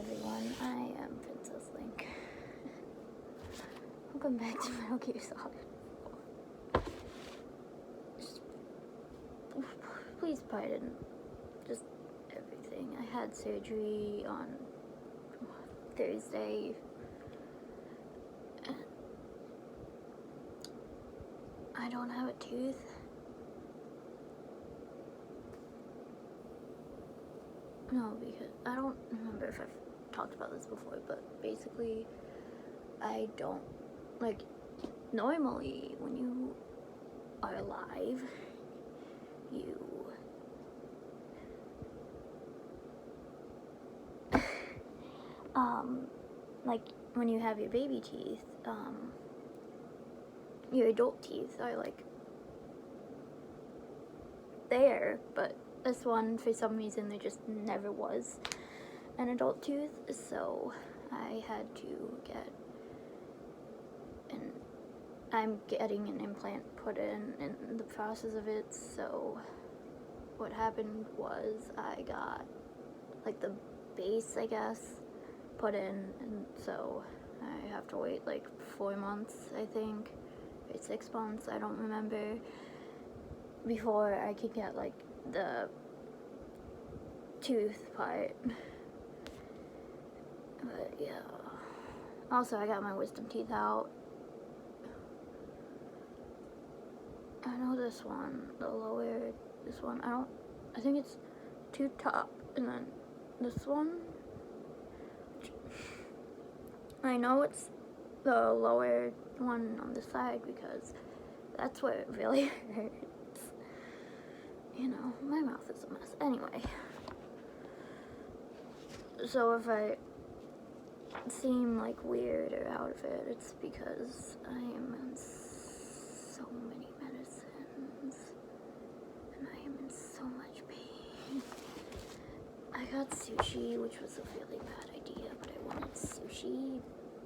everyone, I am Princess Link. Welcome back to Metal Gear Solid 4. Please pardon just everything. I had surgery on Thursday. And I don't have a tooth. No, because I don't remember if I've talked about this before, but basically I don't, like, normally when you are alive, you like when you have your baby teeth, your adult teeth are like there, but this one, for some reason, there just never was an adult tooth, so I had to get I'm getting an implant put in the process of it. So what happened was I got, like, the base, I guess, put in, and so I have to wait like 4 months, I think, or 6 months, I don't remember, before I could get, like, the tooth part. But yeah, also I got my wisdom teeth out. I know this one, the lower, this one, I think it's two top, and then this one, I know it's the lower one on the side because that's where it really hurts. You know, my mouth is a mess. Anyway, so if I seem like weird or out of it, it's because I am on so many medicines and I am in so much pain. I got sushi, which was a really bad idea, but I wanted sushi,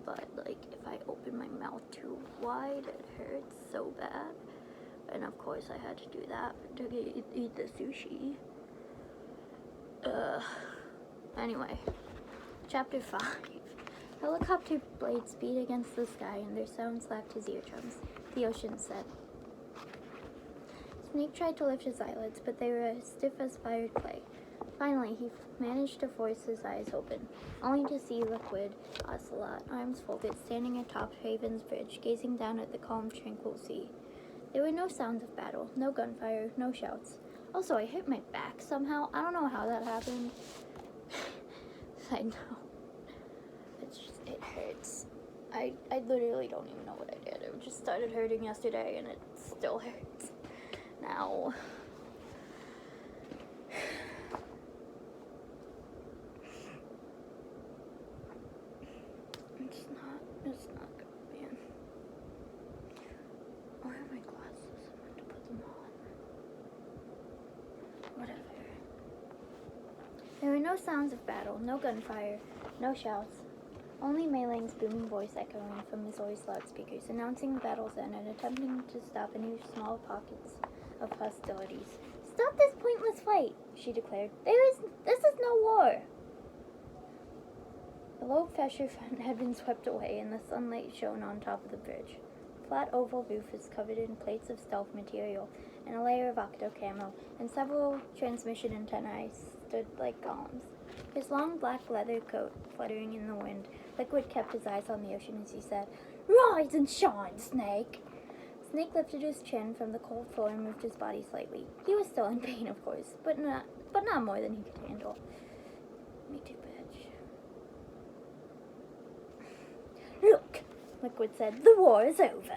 but like if I open my mouth too wide, it hurts so bad. And of course I had to do that to eat the sushi. Anyway, Chapter 5. Helicopter blades beat against the sky and their sound slapped his eardrums. The ocean said. Snake tried to lift his eyelids, but they were as stiff as fired clay. Finally, he managed to force his eyes open, only to see Liquid Ocelot, arms folded, standing atop Haven's Bridge, gazing down at the calm, tranquil sea. There were no sounds of battle, no gunfire, no shouts. Also, I hit my back somehow. I don't know how that happened. I know. It hurts. I literally don't even know what I did. It just started hurting yesterday and it still hurts now. It's not good, man. Where are my glasses? I meant to put them on. Whatever. There were no sounds of battle, no gunfire, no shouts. Only Mei Ling's booming voice echoing from Missouri's loudspeakers, announcing the battle's end and attempting to stop any small pockets of hostilities. "Stop this pointless fight," she declared. This is no war. The low pressure front had been swept away, and the sunlight shone on top of the bridge. The flat oval roof was covered in plates of stealth material, and a layer of octo camo, and several transmission antennae stood like columns. His long black leather coat fluttering in the wind, Liquid kept his eyes on the ocean as he said, "Rise and shine, Snake!" Snake lifted his chin from the cold floor and moved his body slightly. He was still in pain, of course, but not more than he could handle. Me too, bitch. "Look," Liquid said, "the war is over."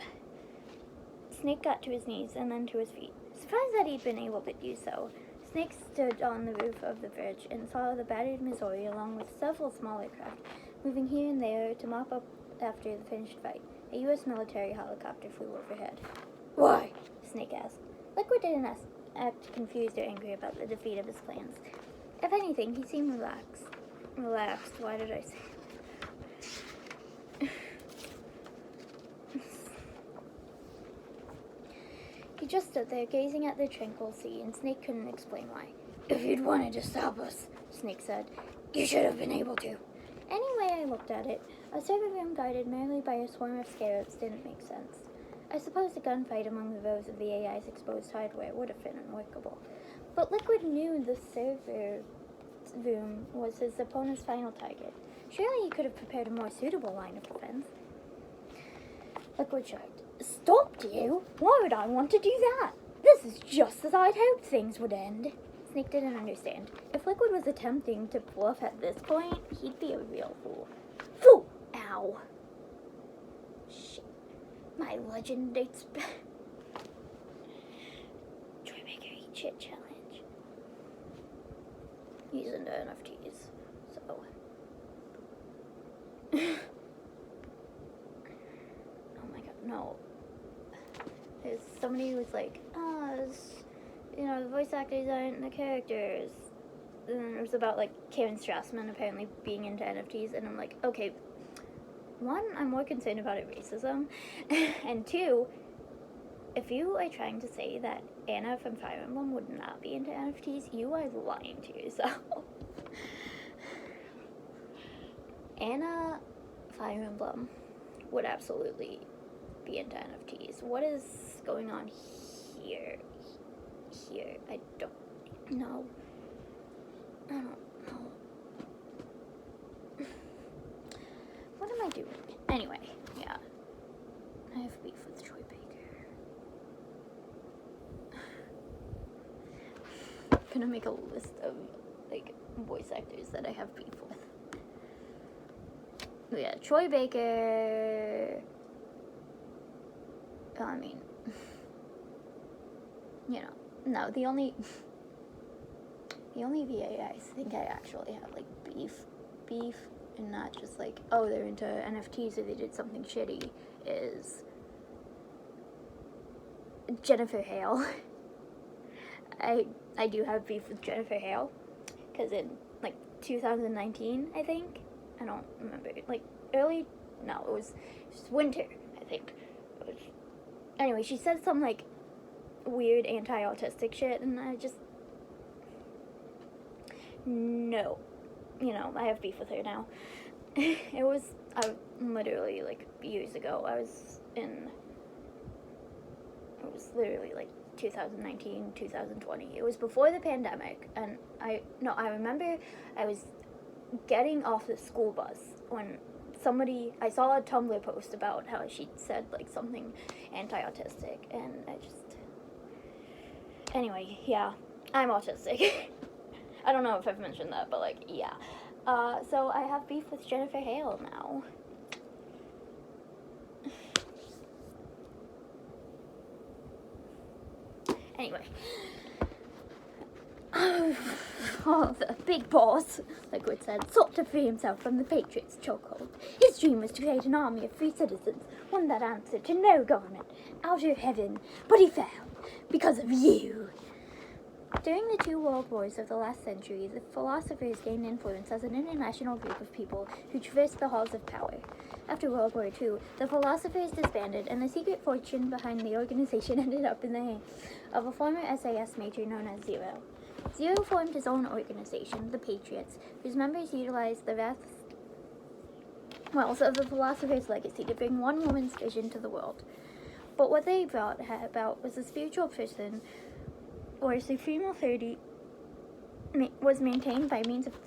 Snake got to his knees and then to his feet. Surprised that he'd been able to do so, Snake stood on the roof of the bridge and saw the battered Missouri along with several smaller craft moving here and there to mop up after the finished fight. A U.S. military helicopter flew overhead. "Why?" Snake asked. Liquid didn't act confused or angry about the defeat of his plans. If anything, he seemed relaxed. Why did I say that? He just stood there, gazing at the tranquil sea, and Snake couldn't explain why. "If you'd wanted to stop us," Snake said, "you should have been able to. Any way I looked at it, a server room guarded merely by a swarm of scarabs didn't make sense. I suppose a gunfight among the rows of the AI's exposed hardware would have been unworkable. But Liquid knew the server room was his opponent's final target. Surely he could have prepared a more suitable line of defense. Liquid shrugged. Stopped you? Why would I want to do that? This is just as I'd hoped things would end. Snake didn't understand. If Liquid was attempting to bluff at this point, he'd be a real fool. Fool! Ow. Shit. My legend dates back. Troymaker Eat Shit Challenge. He's into NFTs, so. Oh my god, no. There's somebody who was like, the voice actors aren't the characters. And it was about, like, Karen Strassman apparently being into NFTs, and I'm like, okay, one, I'm more concerned about racism, and two, if you are trying to say that Anna from Fire Emblem would not be into NFTs, you are lying to yourself. Anna Fire Emblem would absolutely be into NFTs. What is going on here? I don't know. I don't know. What am I doing? Anyway, yeah. I have beef with Troy Baker. I'm gonna make a list of, like, voice actors that I have beef with. Yeah, Troy Baker. I mean, no, the only VA I think I actually have, like, beef, and not just like, oh, they're into NFTs or they did something shitty, is Jennifer Hale. I do have beef with Jennifer Hale, because in, like, 2019, I think, I don't remember, like, it was winter, I think. Anyway, she said some, like, weird anti-autistic shit, and I just, no. I have beef with her now. It was literally, like, years ago. It was literally, like, 2019, 2020. It was before the pandemic, and I remember I was getting off the school bus when I saw a Tumblr post about how she said, like, something anti-autistic, and anyway, yeah, I'm autistic. I don't know if I've mentioned that, but, like, yeah. So I have beef with Jennifer Hale now. Anyway. Oh, the big boss, Liquid said, sought to free himself from the Patriots' chokehold. His dream was to create an army of free citizens, one that answered to no government, out of heaven, but he failed, because of you. During the 2 world wars of the last century, the philosophers gained influence as an international group of people who traversed the halls of power. After World War II, the philosophers disbanded, and the secret fortune behind the organization ended up in the hands of a former SAS major known as Zero. Zero formed his own organization, the Patriots, whose members utilized the vast wealth of the philosopher's legacy to bring one woman's vision to the world. But what they brought about was a spiritual prison where supreme authority was maintained by means of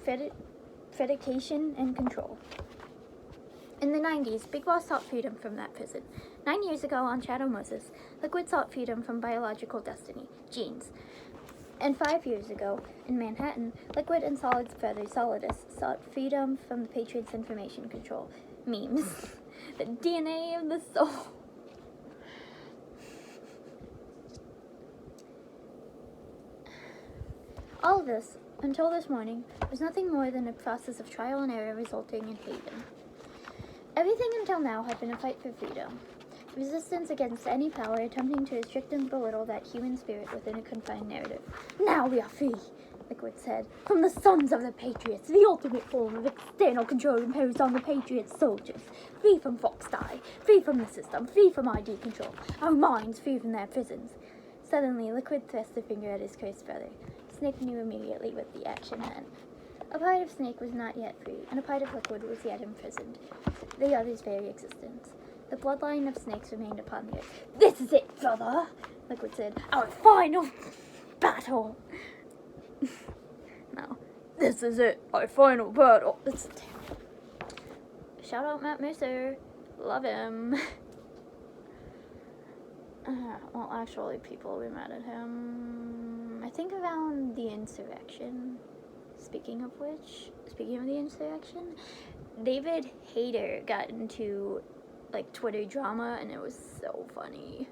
fedication and control. In the 90s, Big Boss sought freedom from that prison. 9 years ago on Shadow Moses, Liquid sought freedom from biological destiny, genes. And 5 years ago, in Manhattan, Liquid and Solid's brother Solidus sought freedom from the Patriots' information control, memes, the DNA of the soul. All of this, until this morning, was nothing more than a process of trial and error resulting in haven. Everything until now had been a fight for freedom, resistance against any power attempting to restrict and belittle that human spirit within a confined narrative. Now we are free, Liquid said, from the sons of the Patriots, the ultimate form of external control imposed on the Patriots' soldiers. Free from Fox Die, free from the system, free from ID control, our minds free from their prisons. Suddenly, Liquid thrust a finger at his cursed brother. Snake knew immediately what the action meant. A part of Snake was not yet free, and a part of Liquid was yet imprisoned, the other's very existence. The bloodline of snakes remained upon the earth. "This is it, brother," Liquid said. "Our final battle." No. "This is it, our final battle." It's terrible. Shout out Matt Mercer. Love him. Well, actually, people were mad at him. I think around the insurrection. Speaking of the insurrection, David Hayter got into like Twitter drama, and it was so funny.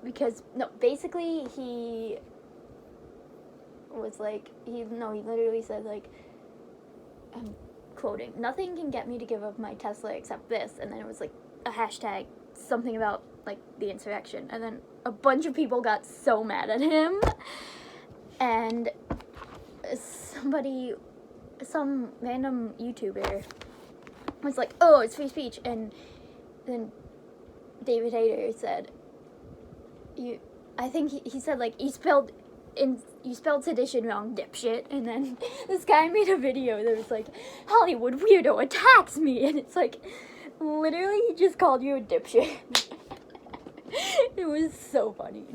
Because basically he was like, he literally said, like, I'm quoting, "Nothing can get me to give up my Tesla except this," and then it was like a hashtag, something about like the insurrection, and then a bunch of people got so mad at him, and some random YouTuber was like, "Oh, it's free speech," and then David Hayter said, I think he said, like, you spelled sedition wrong, dipshit," and then this guy made a video that was like, "Hollywood weirdo attacks me," and it's like, literally he just called you a dipshit. It was so funny.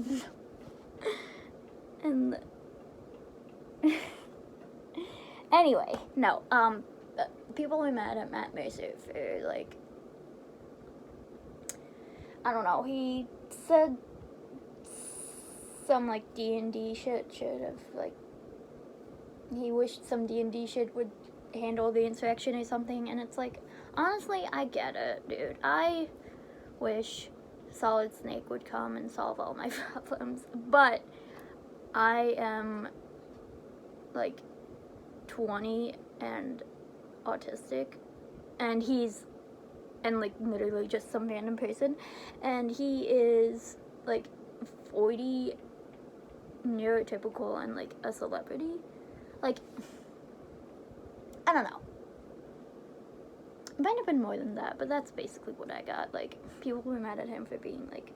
And anyway, no, people were mad at Matt Mercer for, like, I don't know, he said some, like, D&D shit should have, like, he wished some D&D shit would handle the insurrection or something, and it's like, honestly, I get it, dude. I wish Solid Snake would come and solve all my problems, but I am, like, 20 and autistic, and like, literally just some random person, and he is, like, 40, neurotypical, and, like, a celebrity. Like, I don't know. It might have been more than that, but that's basically what I got. Like, people were mad at him for being, like,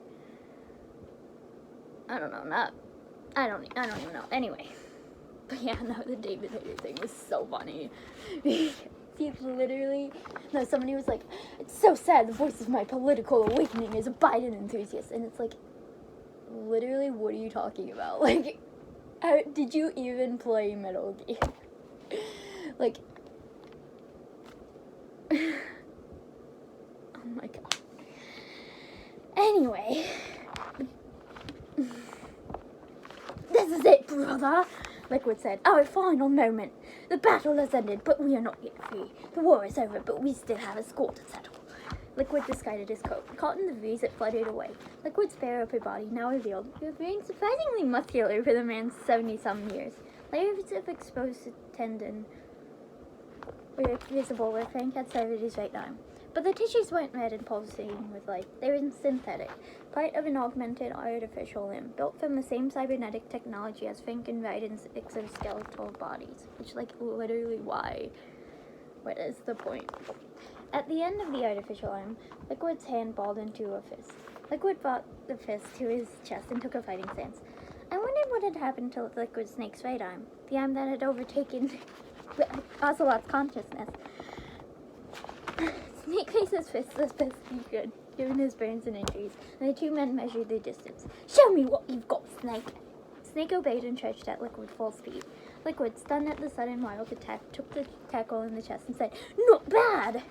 I don't even know. Anyway. But yeah, no, the David Hayter thing was so funny. He literally, somebody was like, "It's so sad, the voice of my political awakening is a Biden enthusiast," and it's like, literally, what are you talking about? Like, did you even play Metal Gear? Like, oh my god. Anyway, "This is it, brother," Liquid said. "Our final moment. The battle has ended, but we are not yet free. The war is over, but we still have a score to settle." Liquid discarded his coat. Caught in the breeze, it fluttered away. Liquid's fair upper body, now revealed, remained surprisingly muscular for the man's 70-some years. Layers of exposed tendon were visible where Frank had severed his right arm. But the tissues weren't red and pulsating with life. They were synthetic, part of an augmented artificial limb, built from the same cybernetic technology as Frank and Raiden's exoskeletal bodies. Which, like, literally why? What is the point? At the end of the artificial arm, Liquid's hand balled into a fist. Liquid brought the fist to his chest and took a fighting stance. I wondered what had happened to Liquid Snake's right arm, the arm that had overtaken Ocelot's consciousness. Snake raised his fist as best he could, given his burns and injuries, and the two men measured their distance. "Show me what you've got, Snake." Snake obeyed and charged at Liquid full speed. Liquid, stunned at the sudden wild attack, took the tackle in the chest and said, "Not bad!"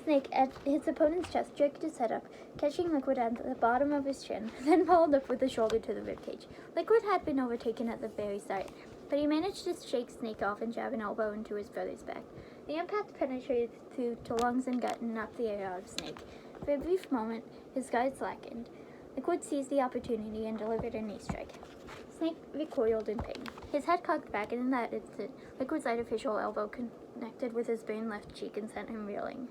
Snake, at his opponent's chest, jerked his head up, catching Liquid at the bottom of his chin, then followed up with a shoulder to the ribcage. Liquid had been overtaken at the very start, but he managed to shake Snake off and jab an elbow into his brother's back. The impact penetrated through to lungs and gut and knocked the air out of Snake. For a brief moment, his guard slackened. Liquid seized the opportunity and delivered a knee strike. Snake recoiled in pain. His head cocked back, and in that instant, Liquid's artificial elbow connected with his burned left cheek and sent him reeling.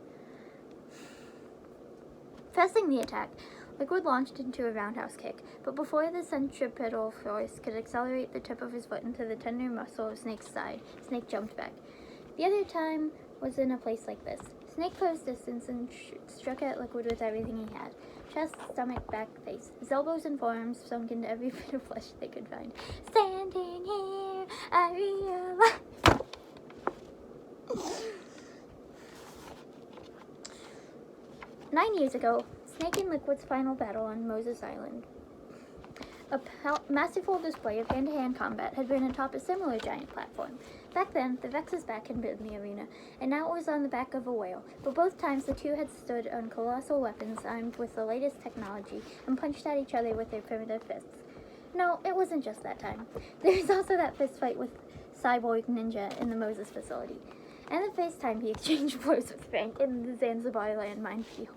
Pressing the attack, Liquid launched into a roundhouse kick, but before the centripetal force could accelerate the tip of his foot into the tender muscle of Snake's side, Snake jumped back. The other time was in a place like this. Snake closed distance and struck at Liquid with everything he had. Chest, stomach, back, face. His elbows and forearms sunk into every bit of flesh they could find. "Standing here, I realize. 9 years ago, Snake and Liquid's final battle on Moses Island. A masterful display of hand-to-hand combat had been atop a similar giant platform. Back then, the Vex's back had been the arena, and now it was on the back of a whale. But both times the two had stood on colossal weapons armed with the latest technology and punched at each other with their primitive fists. No, it wasn't just that time. There was also that fist fight with Cyborg Ninja in the Moses facility, and the first time he exchanged blows with Frank in the Zanzibar landmine field.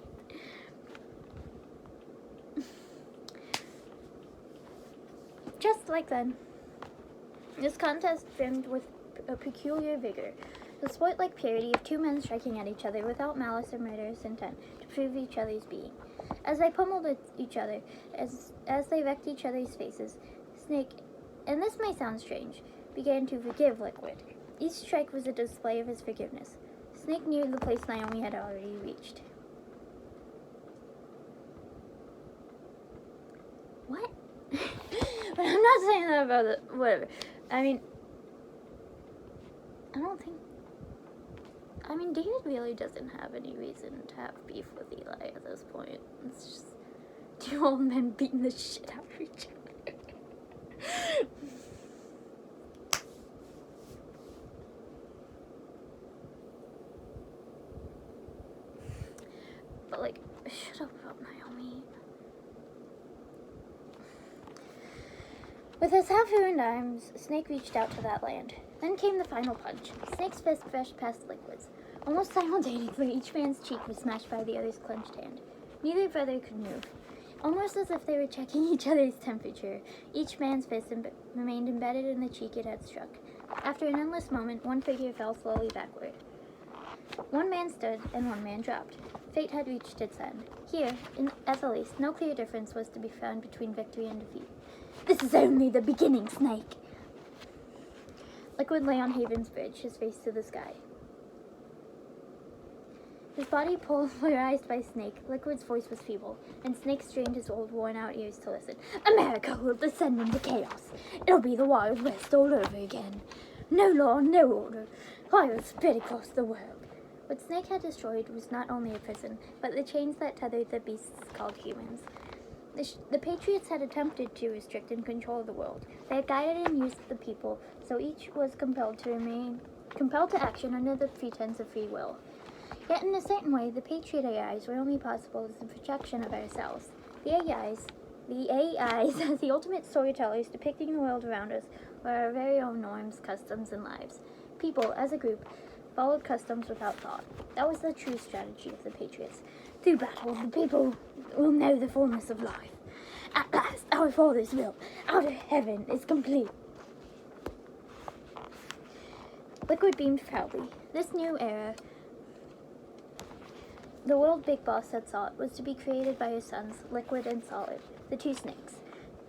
Just like then, this contest brimmed with a peculiar vigor, the sport-like purity of two men striking at each other without malice or murderous intent to prove each other's being. As they pummeled at each other, as they wrecked each other's faces, Snake, and this may sound strange, began to forgive Liquid. Each strike was a display of his forgiveness. Snake neared the place Naomi had already reached. What? But I'm not saying that about it. Whatever. I mean, David really doesn't have any reason to have beef with Eli at this point. It's just two old men beating the shit out of each other. But, like, shut up about Naomi. With his half-ruined arms, Snake reached out to that land. Then came the final punch. Snake's fist brushed past Liquid's. Almost simultaneously, each man's cheek was smashed by the other's clenched hand. Neither brother could move. Almost as if they were checking each other's temperature, each man's fist remained embedded in the cheek it had struck. After an endless moment, one figure fell slowly backward. One man stood, and one man dropped. Fate had reached its end. Here, at the least, no clear difference was to be found between victory and defeat. "This is only the beginning, Snake!" Liquid lay on Haven's bridge, his face to the sky. His body polarized by Snake, Liquid's voice was feeble, and Snake strained his old, worn-out ears to listen. "America will descend into chaos. It'll be the Wild West all over again. No law, no order. Violence spread across the world." What Snake had destroyed was not only a prison, but the chains that tethered the beasts called humans. The Patriots had attempted to restrict and control the world. They had guided and used the people, so each was compelled to action under the pretense of free will. Yet in a certain way, the Patriot AIs were only possible as a projection of ourselves. The AIs, as the ultimate storytellers depicting the world around us, were our very own norms, customs, and lives. People, as a group, followed customs without thought. That was the true strategy of the Patriots. Through battle, the people will know the fullness of life. At last, our Father's will, out of heaven, is complete. Liquid beamed proudly. This new era, the world Big Boss had sought, was to be created by his sons, Liquid and Solid, the two snakes.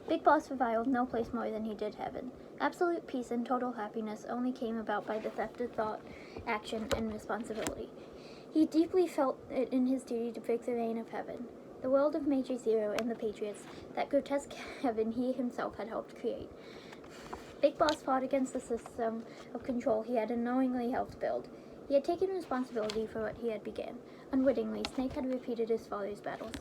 Big Boss reviled no place more than he did heaven. Absolute peace and total happiness only came about by the theft of thought, action, and responsibility. He deeply felt it in his duty to break the reign of heaven, the world of Major Zero and the Patriots, that grotesque heaven he himself had helped create. Big Boss fought against the system of control he had unknowingly helped build. He had taken responsibility for what he had begun. Unwittingly, Snake had repeated his father's battles.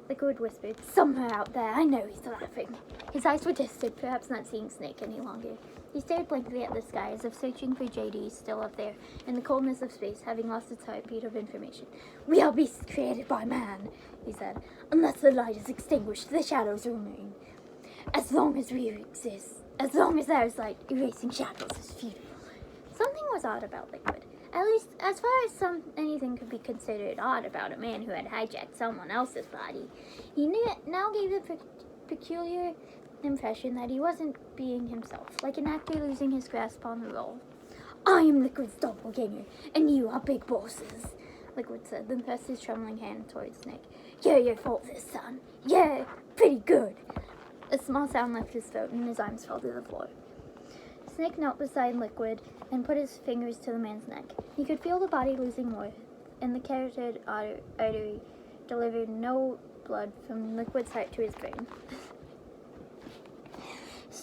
Liquid whispered, "Somewhere out there, I know he's laughing." His eyes were distant, perhaps not seeing Snake any longer. He stared blankly at the sky as if searching for JD still up there, in the coldness of space, having lost its heartbeat of information. "We are beasts created by man," he said. "Unless the light is extinguished, the shadows remain. As long as we exist, as long as there is light, erasing shadows is futile." Something was odd about Liquid. At least, as far as anything could be considered odd about a man who had hijacked someone else's body. He now gave the peculiar impression that he wasn't being himself, like an actor losing his grasp on the role. "I am Liquid's doppelganger, and you are Big Boss's," Liquid said, then pressed his trembling hand towards Snake. "You're your faultless son. Yeah, pretty good." A small sound left his throat, and his arms fell to the floor. Snake knelt beside Liquid and put his fingers to the man's neck. He could feel the body losing warmth, and the carotid artery delivered no blood from Liquid's heart to his brain.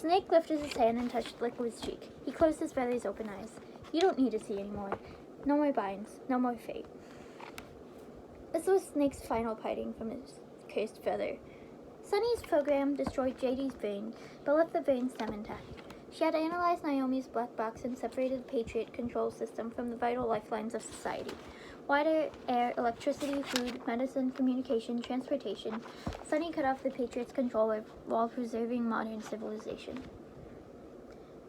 snake lifted his hand and touched Liquid's cheek. He closed his feathers open eyes. You don't need to see anymore. No more binds. No more fate. This was Snake's final parting from his cursed feather. Sunny's program destroyed JD's brain, but left the brain stem intact. She had analyzed Naomi's black box and separated the Patriot control system from the vital lifelines of society. Water, air, electricity, food, medicine, communication, transportation. Sunny cut off the Patriot's control while preserving modern civilization.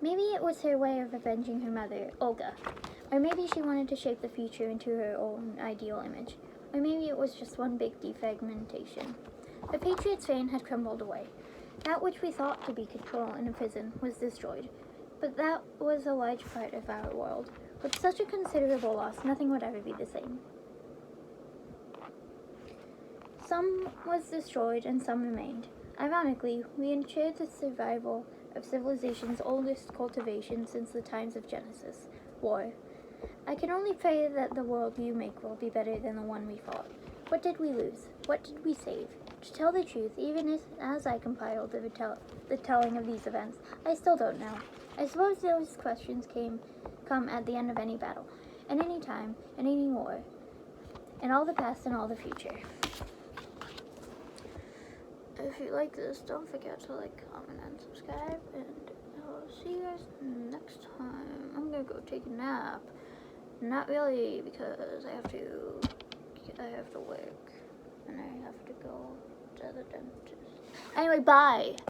Maybe it was her way of avenging her mother, Olga. Or maybe she wanted to shape the future into her own ideal image. Or maybe it was just one big defragmentation. The Patriot's reign had crumbled away. That which we thought to be control in a prison was destroyed. But that was a large part of our world. With such a considerable loss, nothing would ever be the same. Some was destroyed and some remained. Ironically, we ensured the survival of civilization's oldest cultivation since the times of Genesis, war. I can only pray that the world you make will be better than the one we fought. What did we lose? What did we save? To tell the truth, even as I compiled the telling of these events, I still don't know. I suppose those questions come at the end of any battle, at any time, in any war, in all the past and all the future. If you like this, don't forget to like, comment, and subscribe, and I'll see you guys next time. I'm gonna go take a nap. Not really, because I have to work, and I have to go to the dentist. Anyway, bye!